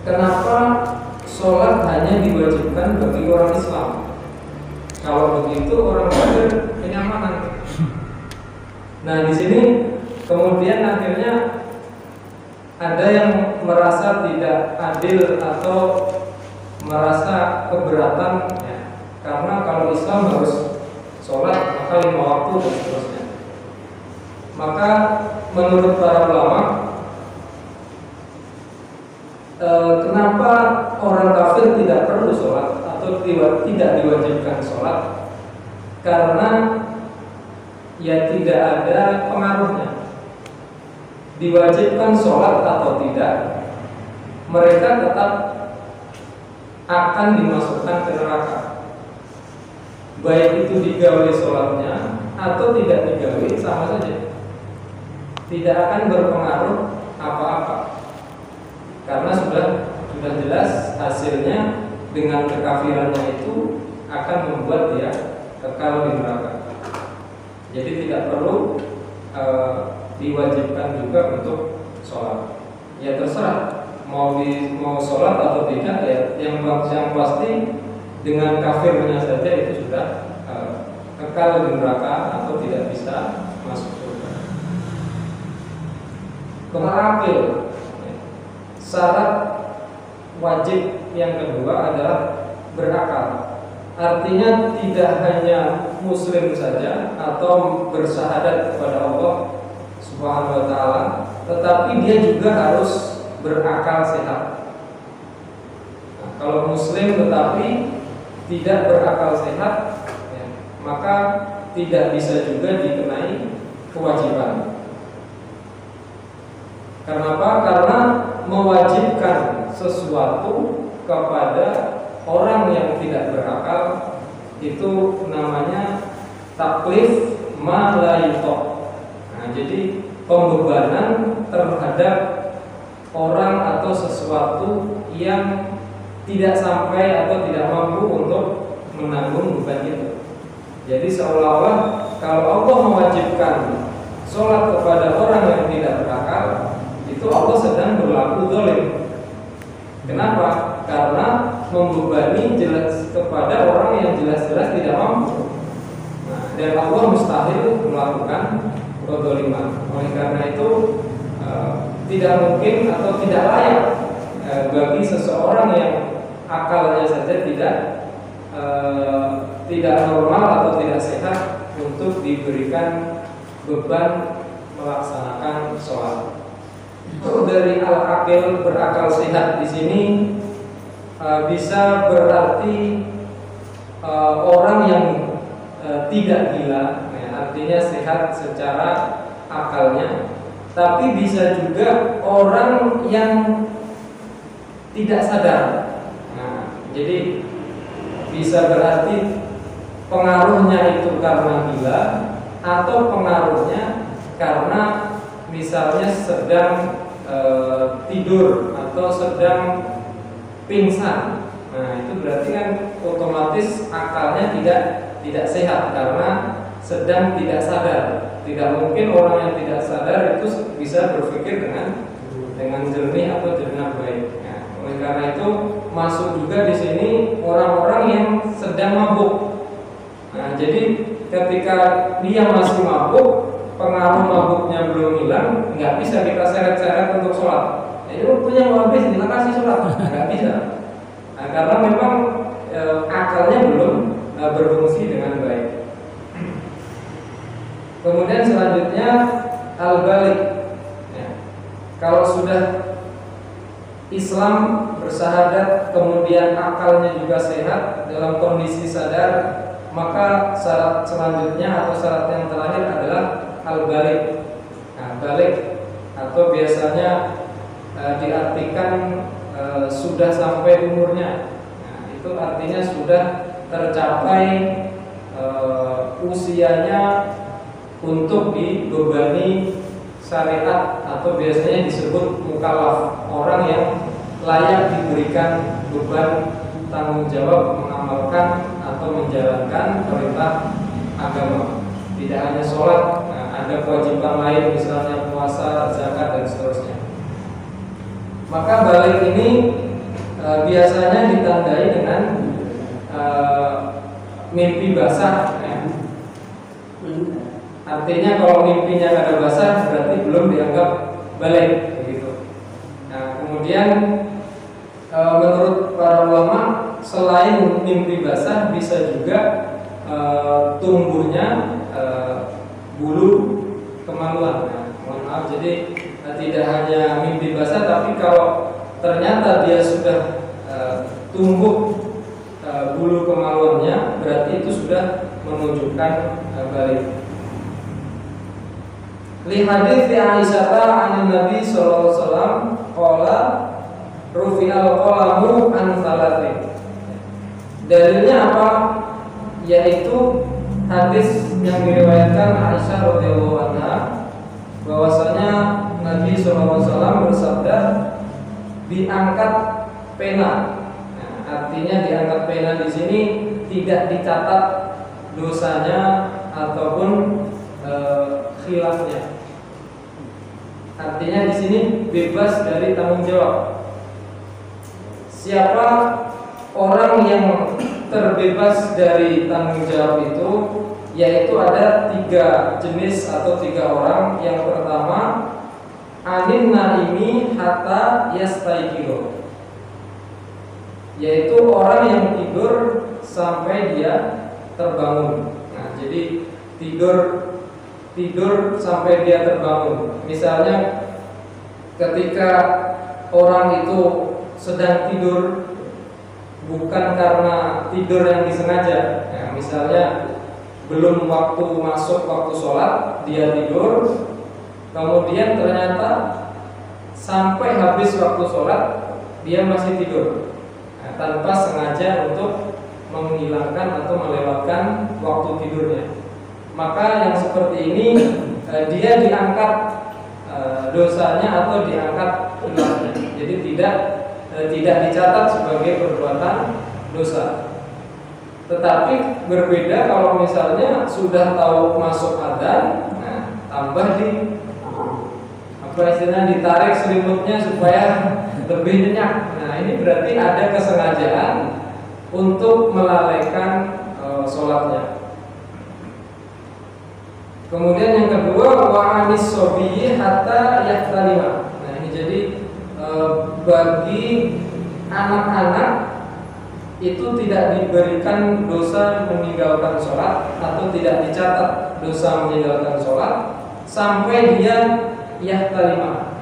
kenapa sholat hanya diwajibkan bagi orang Islam? Kalau begitu orang kafir kenyamanan. Nah di sini kemudian akhirnya ada yang merasa tidak adil atau merasa keberatan ya, karena kalau Islam harus sholat maka 5 waktu dan seterusnya. Maka menurut para ulama, kenapa orang kafir tidak perlu sholat atau tidak diwajibkan sholat? Karena ya tidak ada pengaruhnya. Diwajibkan sholat atau tidak, mereka tetap akan dimasukkan ke neraka, baik itu digawe sholatnya atau tidak digawe sama saja, tidak akan berpengaruh apa-apa, karena sudah jelas hasilnya dengan kekafirannya itu akan membuat dia kekal di neraka. Jadi tidak perlu diwajibkan juga untuk sholat. Ya terserah mau sholat atau tidak ya, yang pasti dengan kafirnya saja itu sudah kekal di neraka atau tidak bisa masuk surga. Kemudian syarat wajib yang kedua adalah berakal. Artinya tidak hanya muslim saja atau bersyahadat kepada Allah Subhanahu wa ta'ala, tetapi dia juga harus berakal sehat. Nah, kalau muslim tetapi tidak berakal sehat ya, maka tidak bisa juga dikenai kewajiban. Kenapa? Karena mewajibkan sesuatu kepada orang yang tidak berakal itu namanya taklif ma la yutaq. Nah, jadi pembebanan terhadap orang atau sesuatu yang tidak sampai atau tidak mampu untuk menanggung beban itu. Jadi seolah-olah kalau Allah mewajibkan sholat kepada orang yang tidak berakal, itu Allah sedang berlaku zalim. Kenapa? Karena membebani jelas kepada orang yang jelas-jelas tidak mampu. Nah, dan Allah mustahil melakukan kezaliman. Oleh karena itu tidak mungkin atau tidak layak bagi seseorang yang akalnya saja tidak normal atau tidak sehat untuk diberikan beban melaksanakan sholat. Itu dari al-aqil, berakal sehat di sini bisa berarti orang yang tidak gila, ya, artinya sehat secara akalnya. Tapi bisa juga orang yang tidak sadar. Nah, jadi bisa berarti pengaruhnya itu karena gila atau pengaruhnya karena misalnya sedang tidur atau sedang pingsan. Nah, itu berarti kan otomatis akalnya tidak sehat karena sedang tidak sadar. Tidak mungkin orang yang tidak sadar itu bisa berpikir dengan jernih atau dengan baik. Nah, oleh karena itu masuk juga di sini orang-orang yang sedang mabuk. Nah, jadi ketika dia masih mabuk, pengaruh mabuknya belum hilang, nggak bisa kita seret-seret untuk sholat. Jadi waktunya mau habis, kita kasih sholat, nggak bisa. Nah, karena memang akalnya belum berfungsi dengan baik. Kemudian selanjutnya al-balik. Ya. Kalau sudah Islam bersyahadat, kemudian akalnya juga sehat dalam kondisi sadar, maka syarat selanjutnya atau syarat yang terakhir adalah al-balik. Nah, balik atau biasanya diartikan sudah sampai umurnya. Nah, itu artinya sudah tercapai usianya untuk dibebani syariat atau biasanya disebut mukallaf, orang yang layak diberikan beban tanggung jawab mengamalkan atau menjalankan perintah agama. Tidak hanya sholat, ada kewajiban lain misalnya puasa, zakat dan seterusnya. Maka balik ini biasanya ditandai dengan mimpi basah. Artinya kalau mimpinya kada basah berarti belum dianggap balik begitu. Nah, kemudian menurut para ulama selain mimpi basah bisa juga tumbuhnya bulu kemaluan. Nah, mohon maaf, jadi tidak hanya mimpi basah, tapi kalau ternyata dia sudah tumbuh bulu kemaluannya, berarti itu sudah menunjukkan balik. Li hadits Aisyah an Nabi sallallahu alaihi wasallam qala rufi'al qalamu an salatin. Dalilnya apa? Yaitu hadis yang diriwayatkan Aisyah radhiyallahu anha bahwasanya Nabi sallallahu alaihi wasallam bersabda, diangkat pena. Nah, artinya diangkat pena di sini tidak dicatat dosanya ataupun khilafnya. Artinya di sini bebas dari tanggung jawab. Siapa orang yang terbebas dari tanggung jawab itu? Yaitu ada 3 jenis atau 3 orang. Yang pertama, anin naimi hatta yastaiqidho, yaitu orang yang tidur sampai dia terbangun. Nah, jadi tidur sampai dia terbangun. Misalnya ketika orang itu sedang tidur bukan karena tidur yang disengaja. Nah, misalnya belum waktu masuk waktu sholat dia tidur, kemudian ternyata sampai habis waktu sholat dia masih tidur, nah, tanpa sengaja untuk menghilangkan atau melewatkan waktu tidurnya. Maka yang seperti ini dia diangkat dosanya atau diangkat khilafnya. Jadi tidak dicatat sebagai perbuatan dosa. Tetapi berbeda kalau misalnya sudah tahu masuk adzan, nah, tambah di apa istilahnya, ditarik selimutnya supaya lebih nyenyak. Nah, ini berarti ada kesengajaan untuk melalaikan sholatnya. Kemudian yang kedua, wa'anis sobiyi hatta yahtalima. Nah, ini jadi bagi anak-anak itu tidak diberikan dosa meninggalkan sholat atau tidak dicatat dosa meninggalkan sholat sampai dia yahtalima,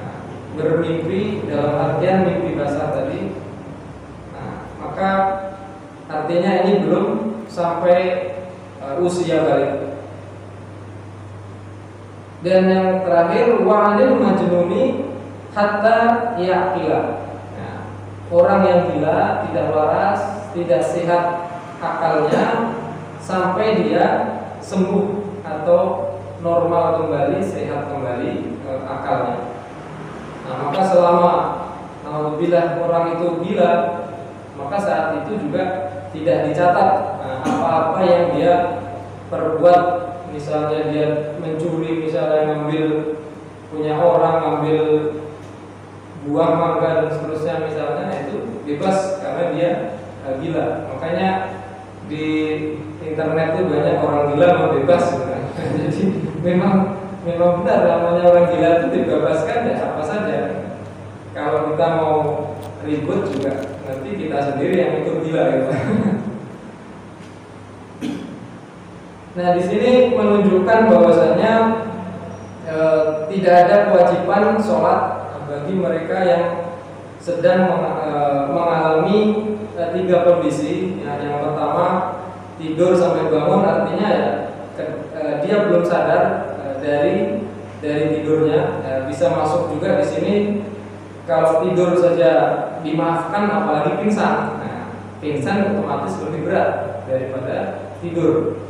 bermimpi dalam artian mimpi basah tadi. Nah, maka artinya ini belum sampai usia balik. Dan yang terakhir, wa'anil majnuni hatta yaqila. Nah, orang yang gila, tidak waras, tidak sehat akalnya sampai dia sembuh atau normal kembali, sehat kembali akalnya. Nah, maka selama alhamdulillah orang itu gila, maka saat itu juga tidak dicatat apa-apa yang dia perbuat. Misalnya dia mencuri, misalnya ngambil punya orang, ngambil buah mangga dan seterusnya misalnya, itu bebas karena dia gila. Makanya di internet itu banyak orang gila mau bebas sebenarnya. Jadi memang benar namanya orang gila itu dibebaskan ya apa saja. Kalau kita mau ribut juga nanti kita sendiri yang ikut gila gitu. Nah, di sini menunjukkan bahwasanya tidak ada kewajiban sholat bagi mereka yang sedang mengalami 3 kondisi. Ya, yang pertama tidur sampai bangun, artinya ya dia belum sadar dari tidurnya. Bisa masuk juga di sini kalau tidur saja dimaafkan, apalagi pingsan. Nah, pingsan otomatis lebih berat daripada tidur.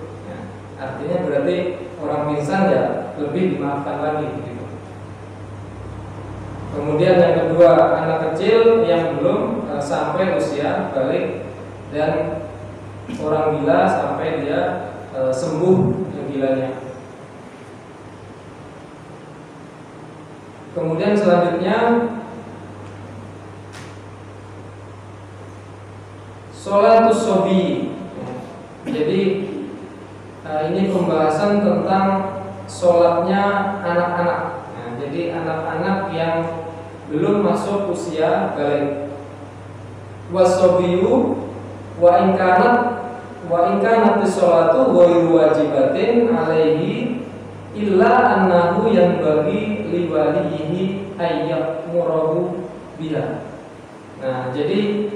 Artinya berarti orang pingsan ya lebih dimaafkan lagi gitu. Kemudian yang kedua, anak kecil yang belum sampai usia balik, dan orang gila sampai dia sembuh yang gilanya. Kemudian selanjutnya Sholatus sobi. Jadi ini pembahasan tentang sholatnya anak-anak. Nah, jadi anak-anak yang belum masuk usia balik. Wasobiyu wa inkanat sholatu ghairu wajibatin alaihi illa annahu yanbaghi liwalihi ayyamurahu biha. Nah, jadi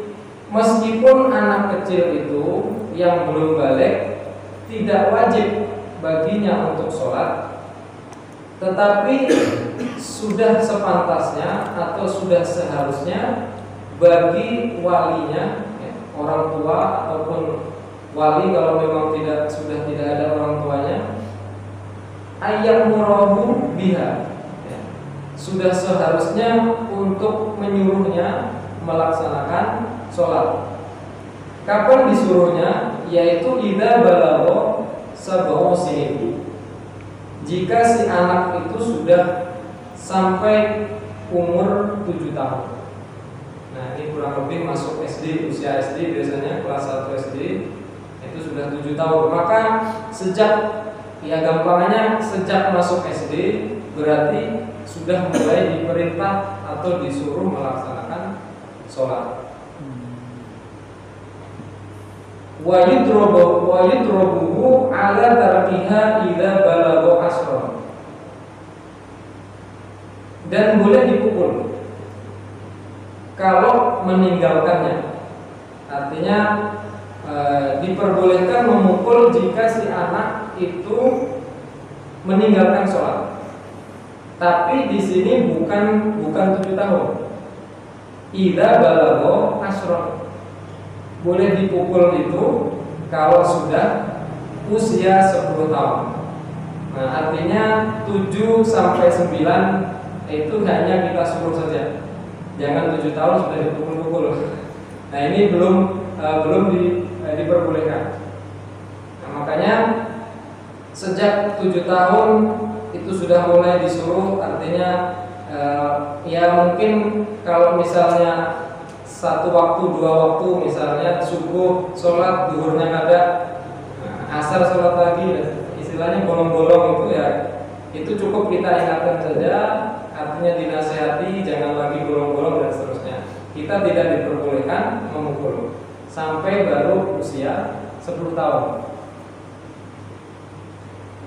meskipun anak kecil itu yang belum balik tidak wajib baginya untuk sholat, tetapi sudah sepantasnya atau sudah seharusnya bagi walinya, orang tua ataupun wali kalau memang sudah tidak ada orang tuanya, ayyamurahu biha, sudah seharusnya untuk menyuruhnya melaksanakan sholat. Kapan disuruhnya? Yaitu idza balagha sab'a sinin. Jika si anak itu sudah sampai umur 7 tahun. Nah, ini kurang lebih masuk SD, usia SD biasanya kelas 1 SD itu sudah 7 tahun. Maka sejak, ya gampangnya sejak masuk SD berarti sudah mulai diperintah atau disuruh melaksanakan sholat. Wa yudrobuhu ala tarkiha idza balagha asron. Dan boleh dipukul kalau meninggalkannya. Artinya diperbolehkan memukul jika si anak itu meninggalkan sholat. Tapi di sini bukan 7 tahun. Idza balagha asron. Boleh dipukul itu kalau sudah usia 10 tahun. Nah, artinya 7 sampai 9 itu hanya kita suruh saja. Jangan 7 tahun sudah dipukul-pukul. Nah, ini belum diperbolehkan. Nah, makanya sejak 7 tahun itu sudah mulai disuruh, artinya ya mungkin kalau misalnya satu waktu, 2 waktu, misalnya subuh sholat, duhurnya ada, asar sholat lagi, istilahnya bolong-bolong itu ya, itu cukup kita ingatkan saja, artinya dinasihati, jangan lagi bolong-bolong dan seterusnya. Kita tidak diperbolehkan memukul sampai baru usia 10 tahun.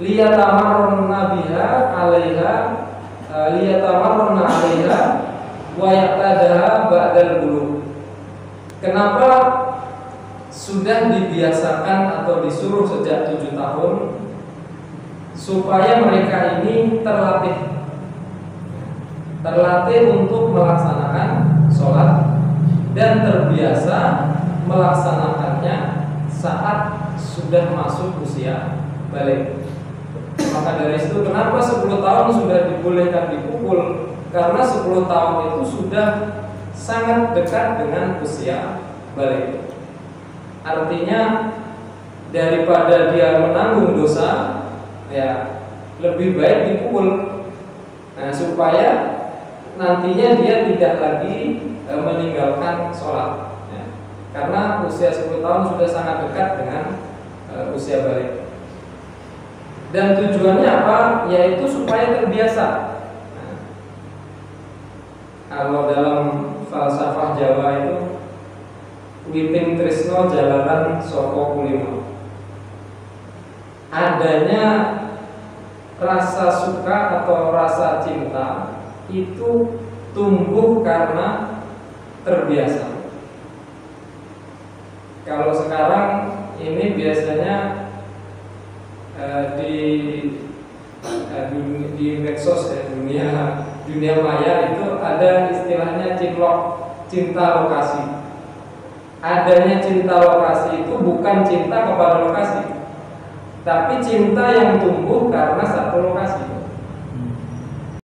Liyatamarruna biha 'alaiha, liyatamarruna 'alaiha wa yaqtadaha ba'dal bulugh. Kenapa sudah dibiasakan atau disuruh sejak 7 tahun? Supaya mereka ini terlatih untuk melaksanakan sholat dan terbiasa melaksanakannya saat sudah masuk usia balik. Maka dari itu kenapa 10 tahun sudah dibolehkan dipukul? Karena 10 tahun itu sudah sangat dekat dengan usia balik. Artinya daripada dia menanggung dosa, ya lebih baik dipukul. Nah, supaya nantinya dia tidak lagi meninggalkan sholat, ya. Karena usia 10 tahun sudah sangat dekat dengan usia balik. Dan tujuannya apa? Yaitu supaya terbiasa. Nah, kalau dalam falsafah Jawa itu Wiping Trisno Jalanan Soko Kulino, adanya rasa suka atau rasa cinta itu tumbuh karena terbiasa. Kalau sekarang ini biasanya di medsos ya, dunia maya itu ada istilahnya cinlok, cinta lokasi. Adanya cinta lokasi itu bukan cinta kepada lokasi, tapi cinta yang tumbuh karena satu lokasi.